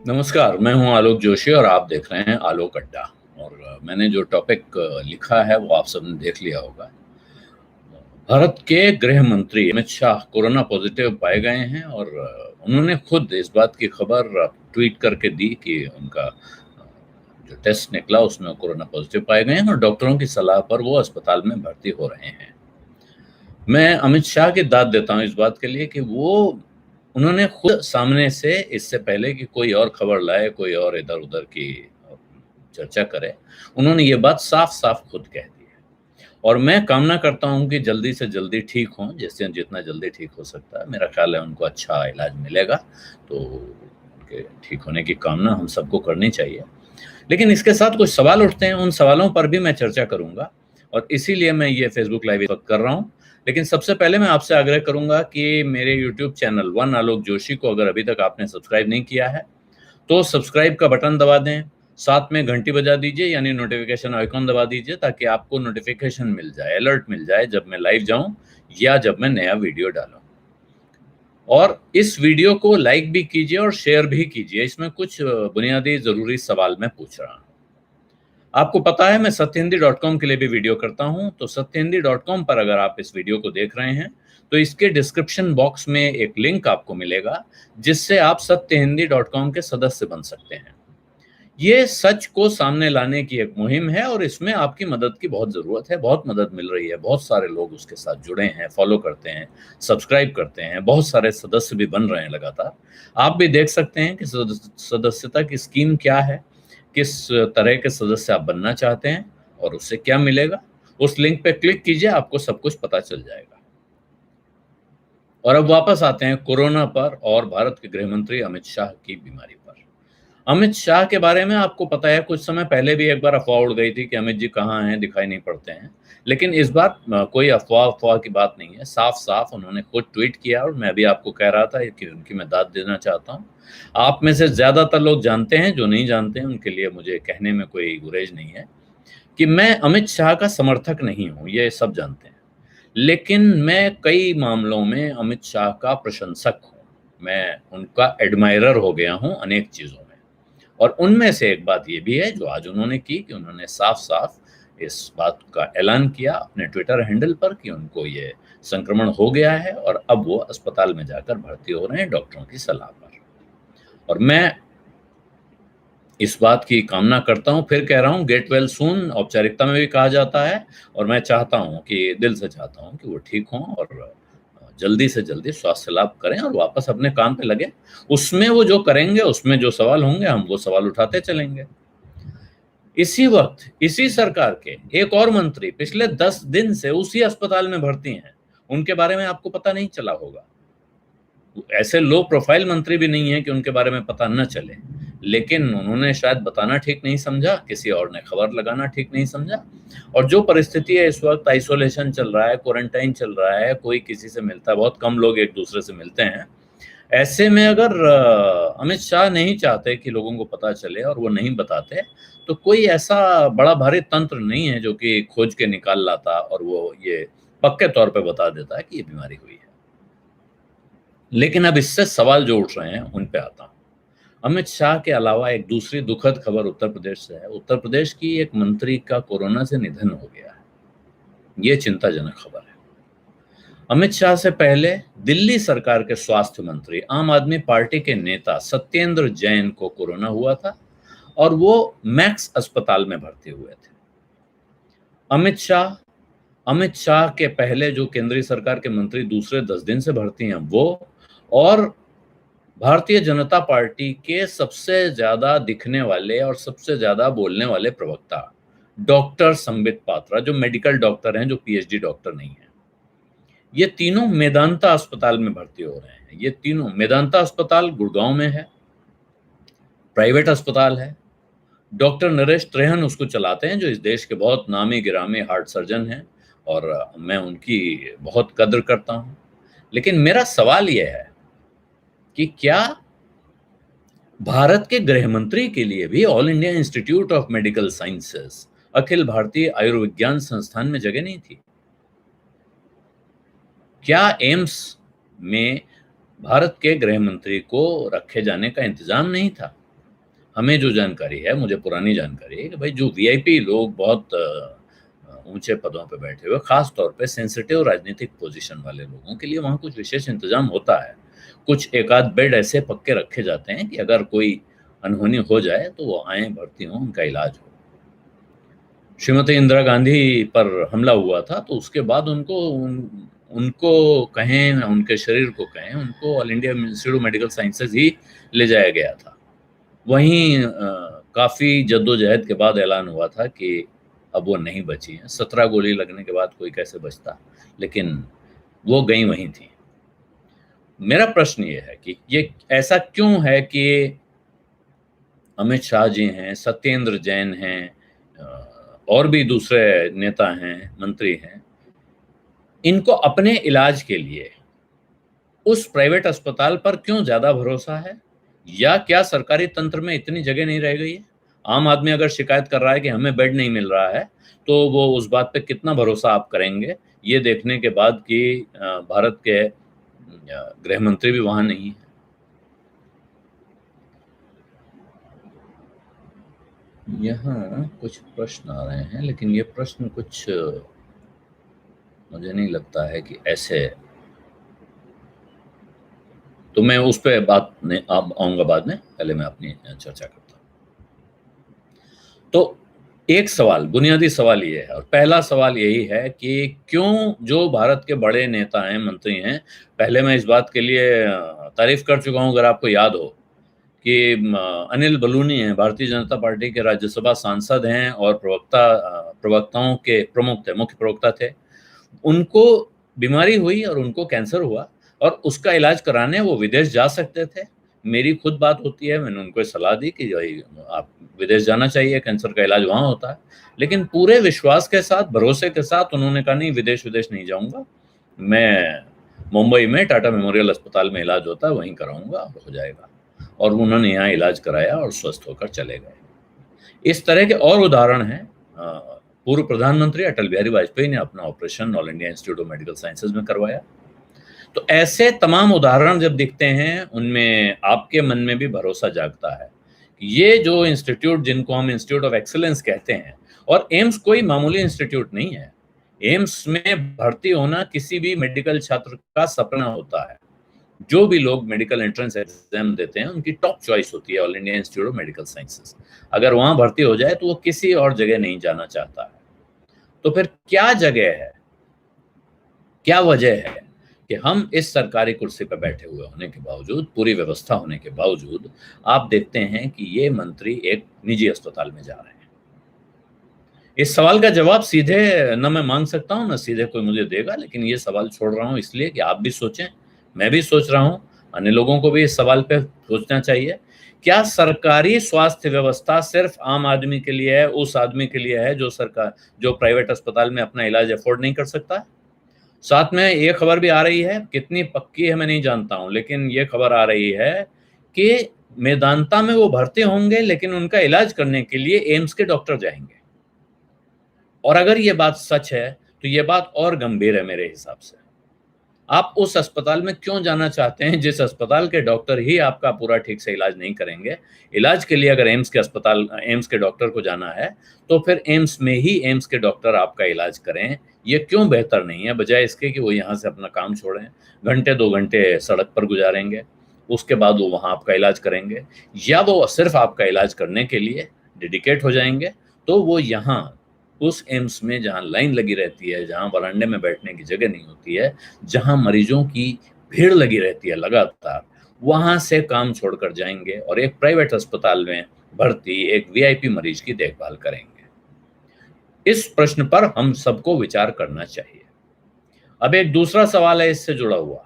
नमस्कार, मैं हूं आलोक जोशी और आप देख रहे हैं आलोक अड्डा। और मैंने जो टॉपिक लिखा है वो आप सबने देख लिया होगा। भारत के गृह मंत्री अमित शाह कोरोना पॉजिटिव पाए गए हैं और उन्होंने खुद इस बात की खबर ट्वीट करके दी कि उनका जो टेस्ट निकला उसमें कोरोना पॉजिटिव पाए गए हैं और डॉक्टरों की सलाह पर वो अस्पताल में भर्ती हो रहे हैं। मैं अमित शाह की दाद देता हूं इस बात के लिए कि वो उन्होंने खुद सामने से, इससे पहले कि कोई और खबर लाए, कोई और इधर-उधर की चर्चा करे, उन्होंने ये बात साफ-साफ खुद कह दी है। और मैं कामना करता हूं कि जल्दी से जल्दी ठीक हों, जिससे जितना जल्दी ठीक हो सकता है। मेरा ख्याल है उनको अच्छा इलाज मिलेगा, तो उनके ठीक होने की कामना हम सबको करनी चाहिए। लेकिन इसके साथ कुछ सवाल उठते हैं, उन सवालों पर भी मैं चर्चा करूँगा और इसीलिए मैं ये फ़ेसबुक लाइव इस वक़्त कर रहा हूँ। लेकिन सबसे पहले मैं आपसे आग्रह करूँगा कि मेरे यूट्यूब चैनल वन आलोक जोशी को अगर अभी तक आपने सब्सक्राइब नहीं किया है, तो सब्सक्राइब का बटन दबा दें, साथ में घंटी बजा दीजिए यानी नोटिफ़िकेशन आइकॉन दबा दीजिए ताकि आपको नोटिफ़िकेशन मिल जाए, अलर्ट मिल जाए जब मैं लाइव जाऊँ या जब मैं नया वीडियो डालूँ। और इस वीडियो को लाइक भी कीजिए और शेयर भी कीजिए, इसमें कुछ बुनियादी ज़रूरी सवाल मैं पूछ रहा हूँ। आपको पता है मैं सत्यहिंदी.com के लिए भी वीडियो करता हूँ, तो सत्यहिंदी.com पर अगर आप इस वीडियो को देख रहे हैं, तो इसके डिस्क्रिप्शन बॉक्स में एक लिंक आपको मिलेगा, जिससे आप सत्यहिंदी.com के सदस्य बन सकते हैं। ये सच को सामने लाने की एक मुहिम है और इसमें आपकी मदद की बहुत ज़रूरत है, बहुत मदद मिल रही है, बहुत सारे लोग उसके साथ जुड़े हैं, फॉलो करते हैं, सब्सक्राइब करते हैं, बहुत सारे सदस्य भी बन रहे हैं लगातार। आप भी देख सकते हैं कि सदस्यता की स्कीम क्या है, किस तरह के सदस्य आप बनना चाहते हैं और उससे क्या मिलेगा। उस लिंक पे क्लिक कीजिए, आपको सब कुछ पता चल जाएगा। और अब वापस आते हैं कोरोना पर और भारत के गृह मंत्री अमित शाह की बीमारी पर। अमित शाह के बारे में आपको पता है कुछ समय पहले भी एक बार अफ़वाह उड़ गई थी कि अमित जी कहाँ हैं, दिखाई नहीं पड़ते हैं। लेकिन इस बार कोई अफ़वाह की बात नहीं है, साफ-साफ उन्होंने खुद ट्वीट किया और मैं भी आपको कह रहा था कि उनकी मैं दाद देना चाहता हूँ। आप में से ज़्यादातर लोग जानते हैं, जो नहीं जानते हैं उनके लिए मुझे कहने में कोई गुरेज नहीं है कि मैं अमित शाह का समर्थक नहीं हूँ, ये सब जानते हैं। लेकिन मैं कई मामलों में अमित शाह का प्रशंसक हूँ। मैं उनका एडमायरर हो गया हूँ अनेक चीज़ों में। और उनमें से एक बात ये भी है जो आज उन्होंने की कि उन्होंने साफ-साफ इस बात का ऐलान किया अपने ट्विटर हैंडल पर कि उनको ये संक्रमण हो गया है और अब वो अस्पताल में जाकर भर्ती हो रहे हैं डॉक्टरों की सलाह पर। और मैं इस बात की कामना करता हूँ, फिर कह रहा हूँ गेट वेल सून औपचारिकता में भी कहा जाता है और मैं चाहता हूँ कि दिल से चाहता हूँ कि वो ठीक हों और जल्दी से जल्दी स्वास्थ्य लाभ करें और वापस अपने काम पे लगें। उसमें वो जो करेंगे, उसमें जो सवाल होंगे, हम वो सवाल उठाते चलेंगे। इसी वक़्त, इसी सरकार के एक और मंत्री पिछले 10 दिन से उसी अस्पताल में भर्ती हैं। उनके बारे में आपको पता नहीं चला होगा। ऐसे लो प्रोफाइल मंत्री भी नहीं हैं कि उनके बारे में पता न चले। लेकिन उन्होंने शायद बताना ठीक नहीं समझा, किसी और ने खबर लगाना ठीक नहीं समझा और जो परिस्थिति है इस वक़्त आइसोलेशन चल रहा है, क्वारंटाइन चल रहा है, कोई किसी से मिलता है, बहुत कम लोग एक-दूसरे से मिलते हैं। ऐसे में अगर अमित शाह नहीं चाहते कि लोगों को पता चले और वो नहीं बताते, तो कोई ऐसा बड़ा भारी तंत्र नहीं है जो कि खोज के निकाल लाता और वो ये पक्के तौर पे बता देता है कि ये बीमारी हुई है। लेकिन अब इससे सवाल जो उठ रहे हैं, उन पे आता हूँ। अमित शाह के अलावा एक दूसरी दुखद खबर उत्तर प्रदेश से है। उत्तर प्रदेश की एक मंत्री का कोरोना से निधन हो गया है। ये चिंताजनक खबर है। अमित शाह से पहले दिल्ली सरकार के स्वास्थ्य मंत्री, आम आदमी पार्टी के नेता सत्येंद्र जैन को कोरोना हुआ था और वो मैक्स अस्पताल में भर्ती हुए थे। अमित शाह अमित शाह के पहले जो केंद्रीय सरकार के मंत्री दूसरे 10 दिन से भर्ती हैं वो, और भारतीय जनता पार्टी के सबसे ज़्यादा दिखने वाले और सबसे ज़्यादा बोलने वाले प्रवक्ता, डॉक्टर संबित पात्रा, जो मेडिकल डॉक्टर हैं, जो पीएचडी डॉक्टर नहीं हैं। ये तीनों मेदांता अस्पताल में भर्ती हो रहे हैं। ये तीनों, मेदांता अस्पताल गुड़गाँव में है, प्राइवेट अस्पताल है। डॉक्टर नरेश त्रेहन उसको चलाते हैं, जो इस देश के बहुत नामी-गिरामी हार्ट सर्जन हैं और मैं उनकी बहुत कद्र करता हूँ। लेकिन मेरा सवाल ये है कि क्या भारत के गृह मंत्री के लिए भी All India Institute of Medical Sciences, Akhil Bharatiya Ayurvigyan संस्थान में जगह नहीं थी? क्या एम्स में भारत के गृह मंत्री को रखे जाने का इंतजाम नहीं था? हमें जो जानकारी है, मुझे पुरानी जानकारी है कि भाई जो वीआईपी लोग बहुत ऊंचे पदों पे बैठे हुए, खास तौर पे सेंसिटिव राजनीतिक पोजीशन वाले लोगों के लिए वहां कुछ विशेष इंतजाम होता है। कुछ एक आध बेड ऐसे पक्के रखे जाते हैं कि अगर कोई अनहोनी हो जाए तो वो आए, भर्ती हो, उनका इलाज हो। श्रीमती इंदिरा गांधी पर हमला हुआ था तो उसके बाद उनको कहें, उनके शरीर को कहें, उनको All India Institute of Medical Sciences ही ले जाया गया था। वहीं काफ़ी जद्दोजहद के बाद ऐलान हुआ था कि अब वो नहीं बची हैं। 17 गोली लगने के बाद कोई कैसे बचता, लेकिन वो गई वहीं थी। मेरा प्रश्न ये है कि ये ऐसा क्यों है कि अमित शाह जी हैं, सत्येंद्र जैन हैं, और भी दूसरे नेता हैं, मंत्री हैं, इनको अपने इलाज के लिए उस प्राइवेट अस्पताल पर क्यों ज्यादा भरोसा है? या क्या सरकारी तंत्र में इतनी जगह नहीं रह गई है? आम आदमी अगर शिकायत कर रहा है कि हमें बेड नहीं मिल रहा है, तो वो उस बात पे कितना भरोसा आप करेंगे, ये देखने के बाद कि भारत के गृह मंत्री भी वहां नहीं है। यहाँ कुछ प्रश्न आ रहे हैं, लेकिन ये प्रश्न कुछ मुझे नहीं लगता है कि ऐसे, तो मैं उस पर बात नहीं आऊंगा बाद में, पहले मैं अपनी चर्चा करता हूं। तो एक सवाल, बुनियादी सवाल ये है, और पहला सवाल यही है कि क्यों जो भारत के बड़े नेता हैं, मंत्री हैं, पहले मैं इस बात के लिए तारीफ कर चुका हूं, अगर आपको याद हो कि अनिल बलूनी हैं, भारतीय जनता पार्टी के राज्यसभा सांसद हैं और प्रवक्ताओं के प्रमुख थे, मुख्य प्रवक्ता थे। उनको बीमारी हुई और उनको कैंसर हुआ, और उसका इलाज कराने वो विदेश जा सकते थे। मेरी खुद बात होती है, मैंने उनको सलाह दी कि भाई आप विदेश जाना चाहिए, कैंसर का इलाज वहाँ होता है। लेकिन पूरे विश्वास के साथ, भरोसे के साथ उन्होंने कहा नहीं, विदेश नहीं जाऊँगा, मैं मुंबई में टाटा मेमोरियल अस्पताल में इलाज होता है वहीं कराऊँगा, हो जाएगा। और उन्होंने यहाँ इलाज कराया और स्वस्थ होकर चले गए। इस तरह के और उदाहरण हैं। पूर्व प्रधानमंत्री अटल बिहारी वाजपेयी ने अपना operation all India Institute of Medical sciences में करवाया। तो ऐसे तमाम उदाहरण जब दिखते हैं, उनमें आपके मन में भी भरोसा जागता है। ये जो इंस्टीट्यूट, जिनको हम इंस्टीट्यूट ऑफ एक्सीलेंस कहते हैं, और एम्स कोई मामूली इंस्टीट्यूट नहीं है। एम्स में भर्ती होना किसी भी मेडिकल छात्र का सपना होता है। जो भी लोग मेडिकल एंट्रेंस एग्जाम देते हैं, उनकी टॉप चॉइस होती है all India Institute of Medical sciences. अगर वहां भर्ती हो जाए तो वो किसी और जगह नहीं जाना चाहता है। तो फिर क्या जगह है, क्या वजह है कि हम इस सरकारी कुर्सी पर बैठे हुए होने के बावजूद, पूरी व्यवस्था होने के बावजूद, आप देखते हैं कि ये मंत्री एक निजी अस्पताल में जा रहे हैं? इस सवाल का जवाब सीधे न मैं मांग सकता हूं, न सीधे कोई मुझे देगा, लेकिन ये सवाल छोड़ रहा हूं इसलिए कि आप भी सोचें, मैं भी सोच रहा हूं, अन्य लोगों को भी इस सवाल पे सोचना चाहिए। क्या सरकारी स्वास्थ्य व्यवस्था सिर्फ आम आदमी के लिए है, उस आदमी के लिए है जो प्राइवेट अस्पताल में अपना इलाज अफोर्ड नहीं कर सकता? साथ में ये खबर भी आ रही है, कितनी पक्की है मैं नहीं जानता हूं, लेकिन ये खबर आ रही है कि मेदांता में वो भर्ती होंगे, लेकिन उनका इलाज करने के लिए एम्स के डॉक्टर जाएंगे। और अगर ये बात सच है तो ये बात और गंभीर है मेरे हिसाब से। आप उस अस्पताल में क्यों जाना चाहते हैं जिस अस्पताल के डॉक्टर ही आपका पूरा ठीक से इलाज नहीं करेंगे? इलाज के लिए अगर एम्स के डॉक्टर को जाना है, तो फिर एम्स में ही एम्स के डॉक्टर आपका इलाज करें। ये क्यों बेहतर नहीं है, बजाय इसके कि वो यहाँ से अपना काम छोड़ें, घंटे 2 घंटे सड़क पर गुजारेंगे, उसके बाद वो वहाँ आपका इलाज करेंगे, या वो सिर्फ आपका इलाज करने के लिए डेडिकेट हो जाएंगे, तो वो यहाँ उस एम्स में जहाँ लाइन लगी रहती है, जहाँ वरांडे में बैठने की जगह नहीं होती है, जहाँ मरीजों की भीड़ लगी रहती है लगातार, वहाँ से काम छोड़कर जाएंगे और एक प्राइवेट अस्पताल में भर्ती एक वीआईपी मरीज की देखभाल करेंगे। इस प्रश्न पर हम सबको विचार करना चाहिए। अब एक दूसरा सवाल है इससे जुड़ा हुआ।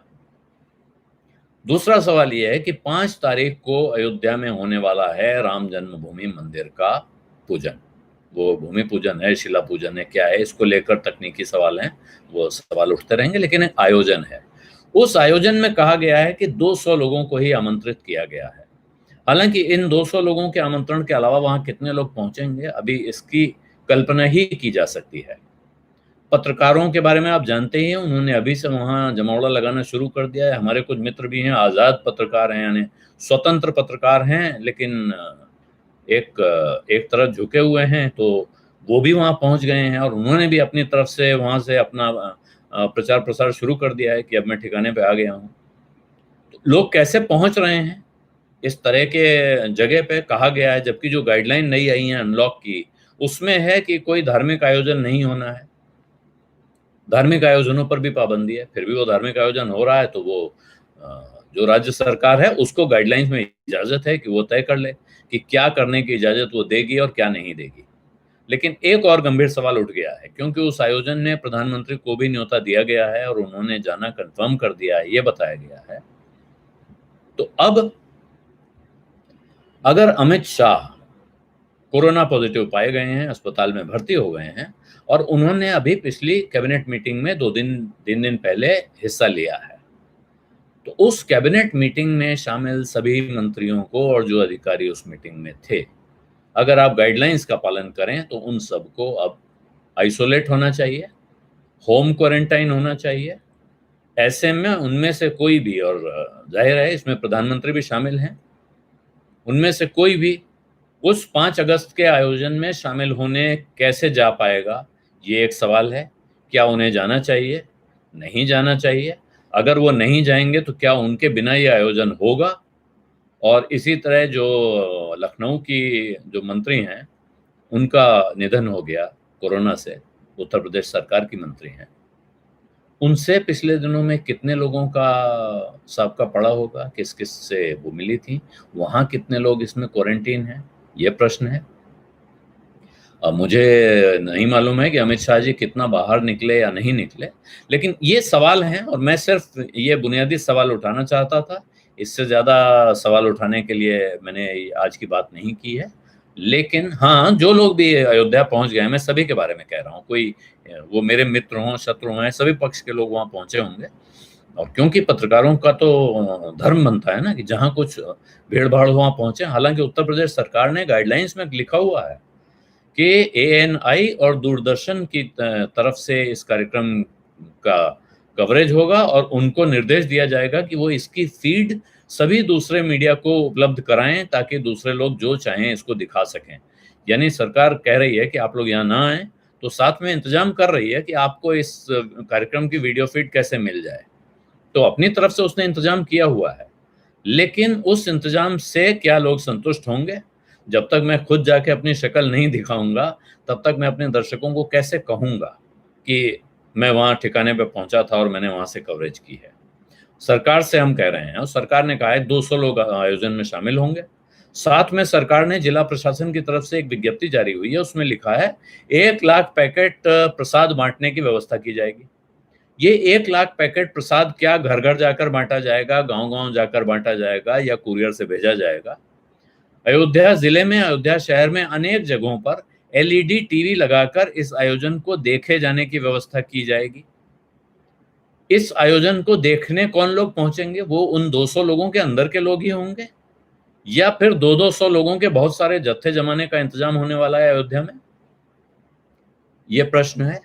दूसरा सवाल यह है कि 5 तारीख को अयोध्या में होने वाला है राम जन्मभूमि मंदिर का पूजन। वो भूमि पूजन है, शिला पूजन है, क्या है, इसको लेकर तकनीकी सवाल हैं, वो सवाल उठते रहेंगे, लेकिन एक आयोजन है। उस आयोजन में कहा गया है कि 200 लोगों को ही आमंत्रित किया गया है। हालांकि इन 200 लोगों के आमंत्रण के अलावा वहां कितने लोग पहुंचेंगे, अभी इसकी कल्पना ही की जा सकती है। पत्रकारों के बारे में आप जानते ही हैं, उन्होंने अभी से वहां जमावड़ा लगाना शुरू कर दिया है। हमारे कुछ मित्र भी हैं, आज़ाद पत्रकार हैं, यानी स्वतंत्र पत्रकार हैं, लेकिन एक तरफ झुके हुए हैं, तो वो भी वहां पहुंच गए हैं और उन्होंने भी अपनी तरफ से वहां से अपना प्रचार प्रसार शुरू कर दिया है कि अब मैं ठिकाने पे आ गया हूं। तो लोग कैसे पहुंच रहे हैं इस तरह के जगह पे, कहा गया है, जबकि जो गाइडलाइन नई आई है अनलॉक की, उसमें है कि कोई धार्मिक आयोजन नहीं होना है। धार्मिक आयोजनों पर भी पाबंदी है, फिर भी वो धार्मिक आयोजन हो रहा है तो वो जो राज्य सरकार है उसको गाइडलाइंस में इजाजत है कि वो तय कर ले कि क्या करने की इजाजत वो देगी और क्या नहीं देगी। लेकिन एक और गंभीर सवाल उठ गया है, क्योंकि उस आयोजन में प्रधानमंत्री को भी न्योता दिया गया है और उन्होंने जाना कंफर्म कर दिया है, ये बताया गया है। तो अब अगर अमित शाह कोरोना पॉजिटिव पाए गए हैं, अस्पताल में भर्ती हो गए हैं और उन्होंने अभी पिछली कैबिनेट मीटिंग में 3 दिन पहले हिस्सा लिया है, तो उस कैबिनेट मीटिंग में शामिल सभी मंत्रियों को और जो अधिकारी उस मीटिंग में थे, अगर आप गाइडलाइंस का पालन करें तो उन सबको अब आइसोलेट होना चाहिए, होम क्वारंटाइन होना चाहिए। ऐसे में उनमें से कोई भी, और जाहिर है इसमें प्रधानमंत्री भी शामिल हैं, उनमें से कोई भी उस 5 अगस्त के आयोजन में शामिल होने कैसे जा पाएगा, ये एक सवाल है। क्या उन्हें जाना चाहिए? नहीं जाना चाहिए? अगर वो नहीं जाएंगे तो क्या उनके बिना ये आयोजन होगा? और इसी तरह जो लखनऊ की जो मंत्री हैं, उनका निधन हो गया कोरोना से, उत्तर प्रदेश सरकार की मंत्री हैं, उनसे पिछले दिनों में कितने लोगों का साबका पड़ा होगा, किस किस से वो मिली थी, वहाँ कितने लोग इसमें क्वारंटीन हैं, ये प्रश्न है। अब मुझे नहीं मालूम है कि अमित शाह जी कितना बाहर निकले या नहीं निकले, लेकिन ये सवाल हैं और मैं सिर्फ ये बुनियादी सवाल उठाना चाहता था। इससे ज़्यादा सवाल उठाने के लिए मैंने आज की बात नहीं की है। लेकिन हाँ, जो लोग भी अयोध्या पहुंच गए, मैं सभी के बारे में कह रहा हूँ, कोई वो मेरे मित्र हों, शत्रु हों, सभी पक्ष के लोग वहाँ पहुंचे होंगे। और क्योंकि पत्रकारों का तो धर्म बनता है ना कि जहाँ कुछ भीड़ भाड़ वहाँ पहुंचे। हालांकि उत्तर प्रदेश सरकार ने गाइडलाइंस में लिखा हुआ है कि एएनआई और दूरदर्शन की तरफ से इस कार्यक्रम का कवरेज होगा और उनको निर्देश दिया जाएगा कि वो इसकी फीड सभी दूसरे मीडिया को उपलब्ध कराएं ताकि दूसरे लोग जो चाहें इसको दिखा सकें। यानी सरकार कह रही है कि आप लोग यहाँ ना आए, तो साथ में इंतजाम कर रही है कि आपको इस कार्यक्रम की वीडियो फीड कैसे मिल जाए। तो अपनी तरफ से उसने इंतजाम किया हुआ है, लेकिन उस इंतजाम से क्या लोग संतुष्ट होंगे? जब तक मैं खुद जाके अपनी शक्ल नहीं दिखाऊंगा, तब तक मैं अपने दर्शकों को कैसे कहूंगा कि मैं वहां ठिकाने पे पहुंचा था और मैंने वहां से कवरेज की है। सरकार से हम कह रहे हैं और सरकार ने कहा है 200 लोग आयोजन में शामिल होंगे। साथ में सरकार ने जिला प्रशासन की तरफ से एक विज्ञप्ति जारी हुई है, उसमें लिखा है 1 लाख पैकेट प्रसाद बांटने की व्यवस्था की जाएगी। ये 1 लाख पैकेट प्रसाद क्या घर घर जाकर बांटा जाएगा, गांव गांव जाकर बांटा जाएगा या कुरियर से भेजा जाएगा? अयोध्या जिले में, अयोध्या शहर में अनेक जगहों पर एलईडी टीवी लगाकर इस आयोजन को देखे जाने की व्यवस्था की जाएगी। इस आयोजन को देखने कौन लोग पहुंचेंगे? वो उन 200 लोगों के अंदर के लोग ही होंगे या फिर 200 लोगों के बहुत सारे जत्थे जमाने का इंतजाम होने वाला है अयोध्या में? ये प्रश्न है।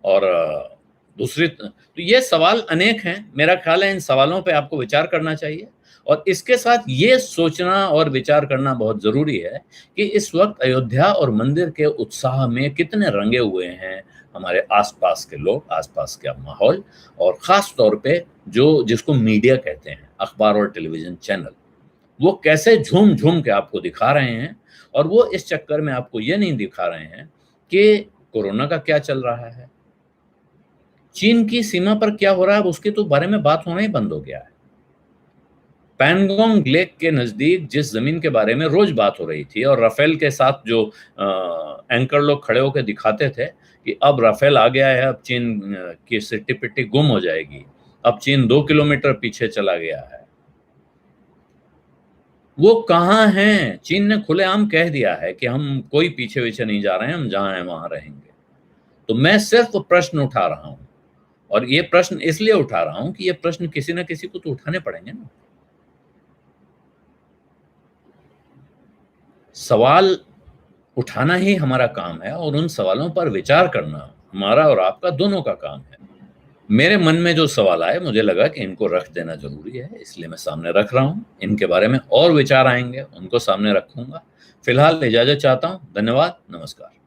और दूसरी तो ये सवाल अनेक हैं। मेरा ख्याल है इन सवालों पे आपको विचार करना चाहिए और इसके साथ ये सोचना और विचार करना बहुत जरूरी है कि इस वक्त अयोध्या और मंदिर के उत्साह में कितने रंगे हुए हैं हमारे आसपास के लोग, आसपास का माहौल, और खास तौर पे जो जिसको मीडिया कहते हैं, अखबार और टेलीविजन चैनल, वो कैसे झूम झूम के आपको दिखा रहे हैं। और वो इस चक्कर में आपको ये नहीं दिखा रहे हैं कि कोरोना का क्या चल रहा है, चीन की सीमा पर क्या हो रहा है, उसके तो बारे में बात होना ही बंद हो गया है। पैंगोंग लेक के नजदीक जिस जमीन के बारे में रोज बात हो रही थी और राफेल के साथ जो एंकर लोग खड़े होकर दिखाते थे कि अब राफेल आ गया है, अब चीन की सिट्टी पिट्टी गुम हो जाएगी, अब चीन 2 किलोमीटर पीछे चला गया है, वो कहाँ हैं? चीन ने खुलेआम कह दिया है कि हम कोई पीछे पीछे नहीं जा रहे हैं, हम जहां हैं वहां रहेंगे। तो मैं सिर्फ प्रश्न उठा रहा हूं, और ये प्रश्न इसलिए उठा रहा हूं कि ये प्रश्न किसी ना किसी को तो उठाने पड़ेंगे ना। सवाल उठाना ही हमारा काम है और उन सवालों पर विचार करना हमारा और आपका दोनों का काम है। मेरे मन में जो सवाल आए, मुझे लगा कि इनको रख देना जरूरी है, इसलिए मैं सामने रख रहा हूं। इनके बारे में और विचार आएंगे, उनको सामने रखूंगा। फिलहाल इजाजत चाहता हूं। धन्यवाद, नमस्कार।